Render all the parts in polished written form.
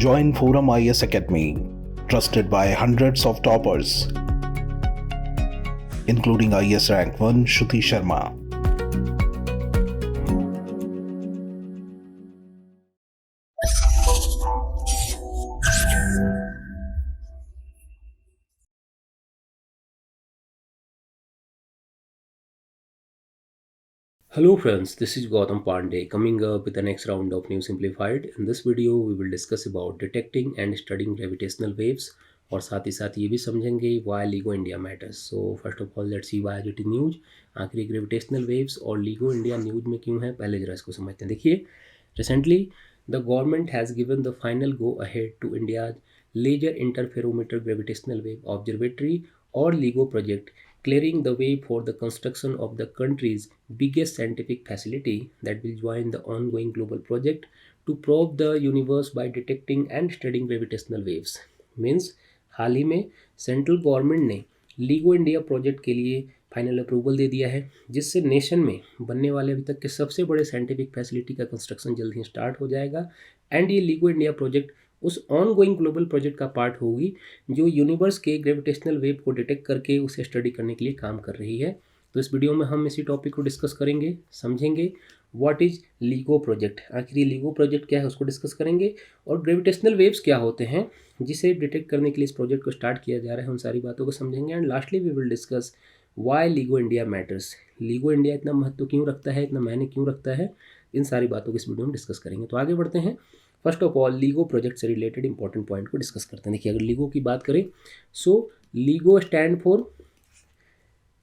Join Forum IS Academy, trusted by hundreds of toppers, including IS Rank 1 Shruti Sharma. Hello friends, this is Gautam Pandey coming up with the next round of New Simplified. In this video, we will discuss about detecting and studying gravitational waves और साथ ही साथ ये भी समझेंगे why LIGO India matters. So first of all, let's see why it is news. आखिर ये gravitational waves और LIGO India news में क्यों है, पहले जरा इसको समझते हैं. देखिए, recently the government has given the final go ahead to India's Laser Interferometer Gravitational Wave Observatory or LIGO project, clearing the way for the construction of the country's biggest scientific facility that will join the ongoing global project to probe the universe by detecting and studying gravitational waves. Means हाल ही में central government ने LIGO India project के लिए final approval दे दिया है, जिससे nation में बनने वाले अभी तक के सबसे बड़े साइंटिफिक फैसिलिटी का कंस्ट्रक्शन जल्द ही स्टार्ट हो जाएगा. एंड ये लीगो इंडिया प्रोजेक्ट उस ऑन गोइंग ग्लोबल प्रोजेक्ट का पार्ट होगी जो यूनिवर्स के ग्रेविटेशनल वेव को डिटेक्ट करके उसे स्टडी करने के लिए काम कर रही है. तो इस वीडियो में हम इसी टॉपिक को डिस्कस करेंगे, समझेंगे व्हाट इज लीगो प्रोजेक्ट, आखिर ये लीगो प्रोजेक्ट क्या है उसको डिस्कस करेंगे, और ग्रेविटेशनल वेव्स क्या होते हैं जिसे डिटेक्ट करने के लिए इस प्रोजेक्ट को स्टार्ट किया जा रहा है, उन सारी बातों को समझेंगे. And lastly we will discuss why Lego India matters, Lego India इतना महत्व क्यों रखता है, इतना मायने क्यों रखता है, इन सारी बातों को इस वीडियो में डिस्कस करेंगे. तो आगे बढ़ते हैं. First of all LIGO project से रिलेटेड इंपॉर्टेंट पॉइंट को डिस्कस करते हैं. देखिए, अगर लीगो की बात करें, so LIGO stand for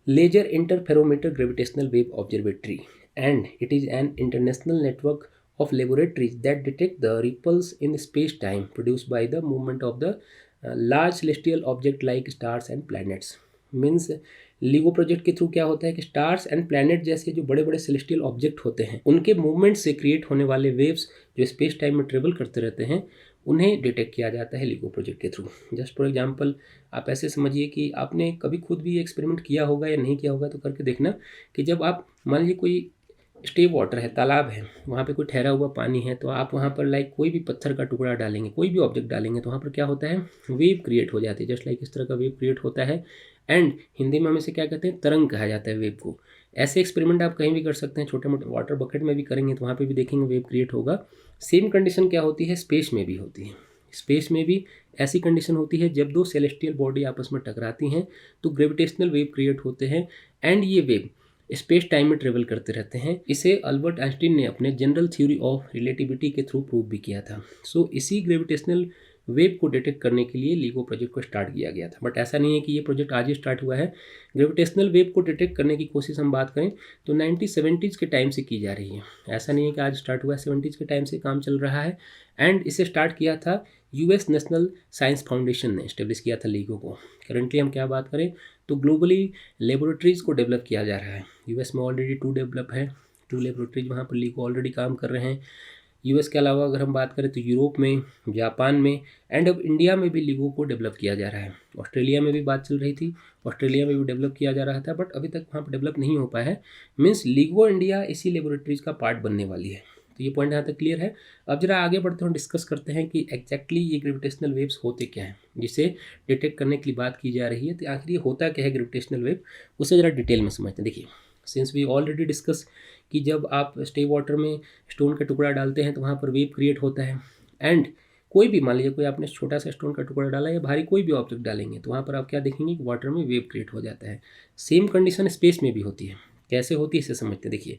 laser interferometer gravitational wave observatory, and it is an international network of laboratories that detect the ripples in space-time produced by the movement of the large celestial object like stars and planets. Means LIGO project के through क्या होता है कि stars and planet जैसे जो बड़े बड़े celestial object होते हैं उनके मूवमेंट से क्रिएट होने वाले वेव्स जो स्पेस टाइम में ट्रेवल करते रहते हैं उन्हें डिटेक्ट किया जाता है लीगो प्रोजेक्ट के थ्रू. जस्ट फॉर एग्जांपल आप ऐसे समझिए कि आपने कभी खुद भी एक्सपेरिमेंट किया होगा या नहीं किया होगा, तो करके देखना कि जब आप मान लीजिए कोई स्टे वाटर है, तालाब है, वहाँ पे कोई ठहरा हुआ पानी है, तो आप वहाँ पर लाइक कोई भी पत्थर का टुकड़ा डालेंगे, कोई भी ऑब्जेक्ट डालेंगे, तो वहाँ पर क्या होता है, वेव क्रिएट हो जाती है. जस्ट लाइक इस तरह का वेव क्रिएट होता है. एंड हिंदी में हम इसे क्या कहते हैं, तरंग कहा जाता है वेव को. ऐसे एक्सपेरिमेंट आप कहीं भी कर सकते हैं, छोटे मोटे वाटर बकेट में भी करेंगे तो वहाँ पर भी देखेंगे वेव क्रिएट होगा. सेम कंडीशन क्या होती है, स्पेस में भी होती है. स्पेस में भी ऐसी कंडीशन होती है जब दो सेलेस्टियल बॉडी आपस में टकराती हैं तो ग्रेविटेशनल वेव क्रिएट होते हैं, एंड ये वेव स्पेस टाइम में ट्रेवल करते रहते हैं. इसे अल्बर्ट आइंस्टीन ने अपने जनरल थ्योरी ऑफ रिलेटिविटी के थ्रू प्रूव भी किया था. सो इसी ग्रेविटेशनल वेव को डिटेक्ट करने के लिए लीगो प्रोजेक्ट को स्टार्ट किया गया था. बट ऐसा नहीं है कि ये प्रोजेक्ट आज ही स्टार्ट हुआ है. ग्रेविटेशनल वेव को डिटेक्ट करने की कोशिश हम बात करें तो 1970s के टाइम से की जा रही है. ऐसा नहीं है कि आज स्टार्ट हुआ है, 70s के टाइम से काम चल रहा है. एंड इसे स्टार्ट किया था यूएस नेशनल साइंस फाउंडेशन ने स्टेब्लिश किया था लीगो को. करंटली हम क्या बात करें तो ग्लोबली लेबोरेटरीज़ को डेवलप किया जा रहा है. यूएस में ऑलरेडी 2 डेवलप है, 2 लेबोरेटरीज वहाँ पर लीगो ऑलरेडी काम कर रहे हैं. यूएस के अलावा अगर हम बात करें तो यूरोप में, जापान में, एंड अब इंडिया में भी लीगो को डेवलप किया जा रहा है. ऑस्ट्रेलिया में भी बात चल रही थी, ऑस्ट्रेलिया में भी डेवलप किया जा रहा था, बट अभी तक वहाँ पर डेवलप नहीं हो पाया है. मीन्स लीगो इंडिया इसी लेबोरेटरीज का पार्ट बनने वाली है. तो ये पॉइंट यहाँ तक क्लियर है. अब जरा आगे बढ़ते हैं, डिस्कस करते हैं कि एग्जैक्टली ये ग्रेविटेशनल वेव्स होते क्या हैं जिसे डिटेक्ट करने के लिए बात की जा रही है. तो आखिर ये होता क्या है ग्रेविटेशनल वेव, उसे ज़रा डिटेल में समझते हैं. देखिए, सिंस वी ऑलरेडी डिस्कस कि जब आप स्टे वाटर में स्टोन का टुकड़ा डालते हैं तो वहाँ पर वेव क्रिएट होता है. एंड कोई भी मान लीजिए कोई आपने छोटा सा स्टोन का टुकड़ा डाला या भारी कोई भी ऑब्जेक्ट डालेंगे तो वहाँ पर आप क्या देखेंगे कि वाटर में वेव क्रिएट हो जाता है. सेम कंडीशन स्पेस में भी होती है. कैसे होती है इसे समझते हैं. देखिए,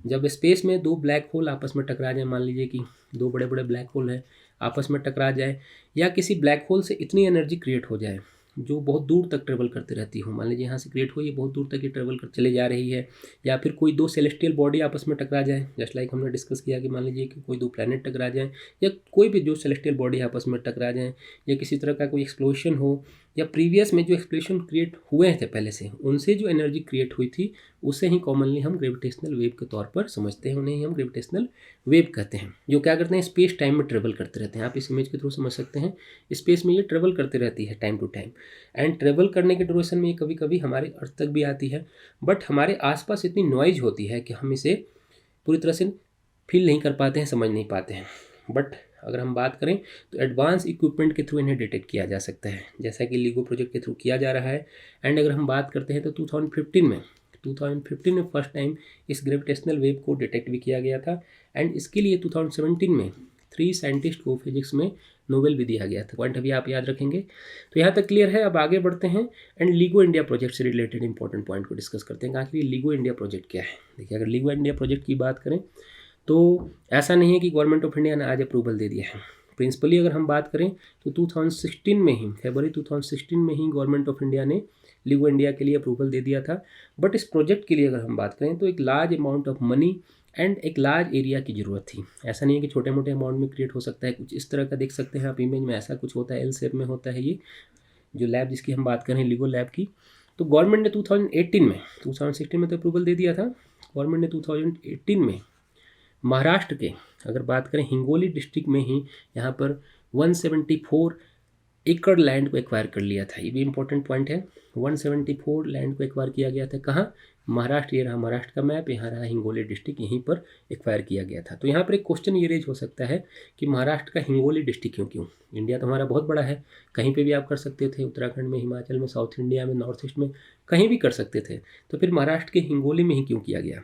जब स्पेस में 2 ब्लैक होल आपस में टकरा जाए, मान लीजिए कि 2 बड़े बड़े ब्लैक होल हैं आपस में टकरा जाए, या किसी ब्लैक होल से इतनी एनर्जी क्रिएट हो जाए जो बहुत दूर तक ट्रेवल करती रहती हो, मान लीजिए यहाँ से क्रिएट हुई है, बहुत दूर तक ये ट्रेवल कर चले जा रही है, या फिर कोई 2 सेलेस्टियल बॉडी आपस में टकरा जाए, जस्ट लाइक हमने डिस्कस किया कि मान लीजिए कि कोई 2 प्लैनेट टकरा जाए, या कोई भी जो सेलेस्टियल बॉडी आपस में टकरा जाए, या किसी तरह का कोई एक्सप्लोशन हो, या प्रीवियस में जो एक्सप्लोशन क्रिएट हुए थे पहले से, उनसे जो एनर्जी क्रिएट हुई थी उसे ही कॉमनली हम ग्रेविटेशनल वेव के तौर पर समझते हैं. उन्हें ही हम ग्रेविटेशनल वेव कहते हैं, जो क्या करते हैं स्पेस टाइम में ट्रेवल करते रहते हैं. आप इस इमेज के थ्रू समझ सकते हैं, स्पेस में ये ट्रेवल करती रहती है time to time. And travel करने के ड्यूरेशन में ये कभी कभी हमारे अर्थ तक भी आती है, बट हमारे आसपास इतनी नॉइज होती है कि हम इसे पूरी तरह से फील नहीं कर पाते हैं, समझ नहीं पाते हैं. बट अगर हम बात करें तो एडवांस इक्विपमेंट के थ्रू इन्हें डिटेक्ट किया जा सकता है, जैसा कि लीगो प्रोजेक्ट के थ्रू किया जा रहा है। एंड अगर हम बात करते हैं तो 2015 में फर्स्ट टाइम इस ग्रेविटेशनल वेव को डिटेक्ट भी किया गया था। एंड इसके लिए 2017 में 3 साइंटिस्ट को फिजिक्स में नोबेल भी दिया गया था। पॉइंट अभी आप याद रखेंगे। तो यहाँ तक क्लियर है। अब आगे बढ़ते हैं एंड लीगो इंडिया प्रोजेक्ट से रिलेटेड इंपॉर्टेंट पॉइंट को डिस्कस करते हैं। आखिर लीगो इंडिया प्रोजेक्ट क्या है? देखिए, अगर लीगो इंडिया प्रोजेक्ट की बात करें तो ऐसा नहीं है कि गवर्नमेंट ऑफ इंडिया ने आज अप्रूवल दे दिया है। प्रिंसिपली अगर हम बात करें तो 2016 में ही, फरवरी 2016 में ही गवर्नमेंट ऑफ इंडिया ने लीगो इंडिया के लिए अप्रूवल दे दिया था। बट इस प्रोजेक्ट के लिए अगर हम बात करें तो एक large amount of money and एक लार्ज एरिया की ज़रूरत थी। ऐसा नहीं है कि छोटे मोटे अमाउंट में क्रिएट हो सकता है। कुछ इस तरह का देख सकते हैं आप इमेज में, ऐसा कुछ होता है, एल शेप में होता है ये जो लैब जिसकी हम बात करें लीगो लैब की। तो गवर्नमेंट ने 2016 में तो अप्रूवल दे दिया था। गवर्नमेंट ने 2018 में महाराष्ट्र के अगर बात करें हिंगोली डिस्ट्रिक्ट में ही यहाँ पर 174 एकड़ लैंड को एक्वायर कर लिया था। ये भी इंपॉर्टेंट पॉइंट है। 174 लैंड को एक्वायर किया गया था। कहाँ? महाराष्ट्र। ये रहा महाराष्ट्र का मैप, यहाँ रहा हिंगोली डिस्ट्रिक्ट, यहीं पर एक्वायर किया गया था। तो यहाँ पर एक क्वेश्चन ये रेज हो सकता है कि महाराष्ट्र का हिंगोली डिस्ट्रिक्ट क्यों? इंडिया तो हमारा बहुत बड़ा है, कहीं पे भी आप कर सकते थे, उत्तराखंड में, हिमाचल में, साउथ इंडिया में, नॉर्थ ईस्ट में, कहीं भी कर सकते थे। तो फिर महाराष्ट्र के हिंगोली में ही क्यों किया गया?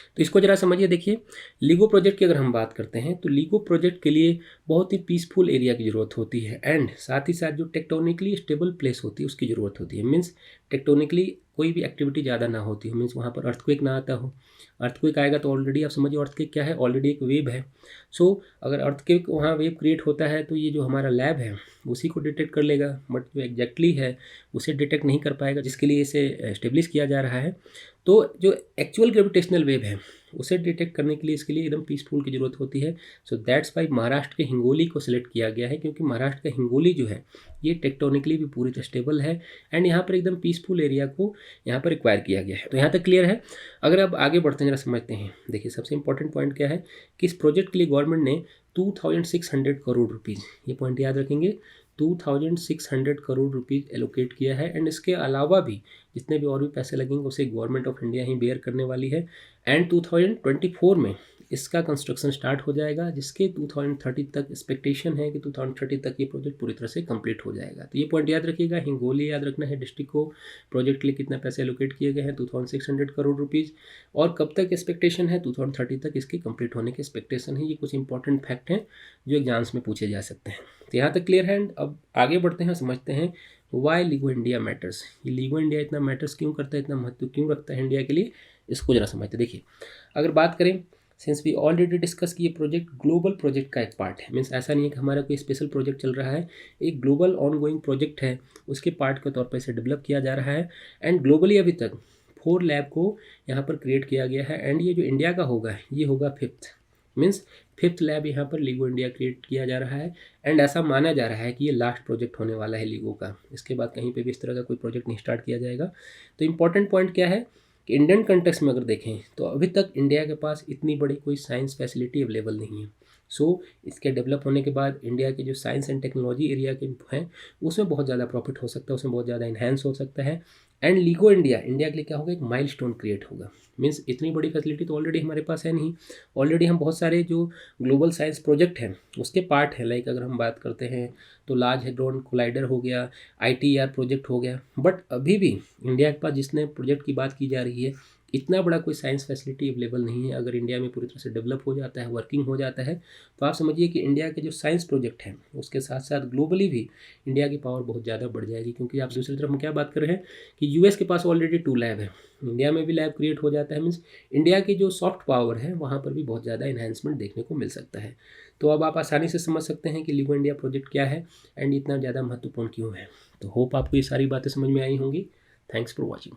तो इसको जरा समझिए। देखिए, लीगो प्रोजेक्ट की अगर हम बात करते हैं तो लीगो प्रोजेक्ट के लिए बहुत ही पीसफुल एरिया की ज़रूरत होती है एंड साथ ही साथ जो टेक्टोनिकली स्टेबल प्लेस होती है उसकी ज़रूरत होती है। मीन्स टेक्टोनिकली कोई भी एक्टिविटी ज़्यादा ना होती हो, मीन्स वहाँ पर अर्थक्वेक ना आता हो। अर्थक्वेक आएगा तो ऑलरेडी आप समझिए अर्थक्वेक क्या है, ऑलरेडी एक वेव है। सो अगर अर्थक्वेक वहाँ वेव क्रिएट होता है तो ये जो हमारा लैब है उसी को डिटेक्ट कर लेगा, बट जो एग्जैक्टली है उसे डिटेक्ट नहीं कर पाएगा, जिसके लिए इसे एस्टेब्लिश किया जा रहा है। तो जो एक्चुअल ग्रेविटेशनल वेव है उसे डिटेक्ट करने के लिए इसके लिए एकदम पीसफुल की ज़रूरत होती है। सो दैट्स वाई महाराष्ट्र के हिंगोली को सिलेक्ट किया गया है, क्योंकि महाराष्ट्र का हिंगोली जो है ये टेक्टोनिकली भी पूरी तरह स्टेबल है एंड यहाँ पर एकदम पीसफुल एरिया को यहाँ पर एक्वायर किया गया है। तो यहाँ तक क्लियर है। अगर अब आगे बढ़ते हैं जरा समझते हैं। देखिए, सबसे इंपॉर्टेंट पॉइंट क्या है कि इस प्रोजेक्ट के लिए गवर्नमेंट ने 2600 करोड़ रुपीज़, ये पॉइंट याद रखेंगे, 2600 करोड़ रुपीज़ एलोकेट किया है। एंड इसके अलावा भी जितने भी और भी पैसे लगेंगे उसे गवर्नमेंट ऑफ इंडिया ही बेयर करने वाली है। एंड 2024 में इसका कंस्ट्रक्शन स्टार्ट हो जाएगा, जिसके 2030 तक एक्सपेक्टेशन है कि 2030 तक ये प्रोजेक्ट पूरी तरह से कंप्लीट हो जाएगा। तो ये पॉइंट याद रखिएगा। हिंगोली याद रखना है डिस्ट्रिक्ट को। प्रोजेक्ट के लिए कितना पैसे एलोकेट किए गए हैं? 2600 करोड़ रुपीज़। और कब तक एक्सपेक्टेशन है? 2030 तक इसके कंप्लीट होने की एक्सपेक्टेशन है। ये कुछ इंपॉर्टेंट फैक्ट हैं जो एग्जाम्स में पूछे जा सकते हैं। तो यहाँ तक क्लियर है। अब आगे बढ़ते हैं, समझते हैं वाई लीगो इंडिया मैटर्स। ये लीगो इंडिया इतना मैटर्स क्यों करता है, इतना महत्व क्यों रखता है इंडिया के लिए, इसको जरा समझते। देखिए, अगर बात करें, सिंस वी ऑलरेडी डिस्कस कि ये प्रोजेक्ट ग्लोबल प्रोजेक्ट का एक पार्ट है। मीन्स ऐसा नहीं है कि हमारा कोई स्पेशल प्रोजेक्ट चल रहा है, एक ग्लोबल ऑनगोइंग प्रोजेक्ट है, उसके पार्ट के तौर पर इसे डेवलप किया जा रहा है। एंड ग्लोबली अभी तक 4 लैब को यहाँ पर क्रिएट किया गया है। एंड ये जो इंडिया का होगा ये होगा 5th, मीन्स 5th लैब यहाँ पर लीगो इंडिया क्रिएट किया जा रहा है। एंड ऐसा माना जा रहा है कि ये लास्ट प्रोजेक्ट होने वाला है लीगो का। इसके बाद कहीं पे भी इस तरह का कोई प्रोजेक्ट नहीं स्टार्ट किया जाएगा। तो इंपॉर्टेंट पॉइंट क्या है कि इंडियन कंटेक्स्ट में अगर देखें तो अभी तक इंडिया के पास इतनी बड़ी कोई साइंस फैसिलिटी अवेलेबल नहीं है। सो इसके डेवलप होने के बाद इंडिया के जो साइंस एंड टेक्नोलॉजी एरिया के हैं उसमें बहुत ज़्यादा प्रॉफिट हो सकता है, उसमें बहुत ज़्यादा इन्हांस हो सकता है। एंड लीगो इंडिया के लिए क्या होगा, एक माइलस्टोन क्रिएट होगा। मीन्स इतनी बड़ी फैसिलिटी तो ऑलरेडी हमारे पास है नहीं। ऑलरेडी हम बहुत सारे जो ग्लोबल साइंस प्रोजेक्ट हैं उसके पार्ट हैं। लाइक अगर हम बात करते हैं तो लार्ज हेड्रोन कोलाइडर हो गया, ITER प्रोजेक्ट हो गया। बट अभी भी इंडिया के पास जिसने प्रोजेक्ट की बात की जा रही है इतना बड़ा कोई साइंस फैसिलिटी अवेलेबल नहीं है। अगर इंडिया में पूरी तरह से डेवलप हो जाता है, वर्किंग हो जाता है, तो आप समझिए कि इंडिया के जो साइंस प्रोजेक्ट हैं उसके साथ साथ ग्लोबली भी इंडिया की पावर बहुत ज़्यादा बढ़ जाएगी। क्योंकि आप दूसरी तरफ हम क्या बात कर रहे हैं कि US के पास ऑलरेडी 2 लैब है, इंडिया में भी लैब क्रिएट हो जाता है। मीन्स इंडिया की जो सॉफ्ट पावर है वहाँ पर भी बहुत ज़्यादा इन्हांसमेंट देखने को मिल सकता है। तो अब आप आसानी से समझ सकते हैं कि लीगो इंडिया प्रोजेक्ट क्या है एंड इतना ज़्यादा महत्वपूर्ण क्यों है। तो होप आपको ये सारी बातें समझ में आई होंगी। Thanks for watching.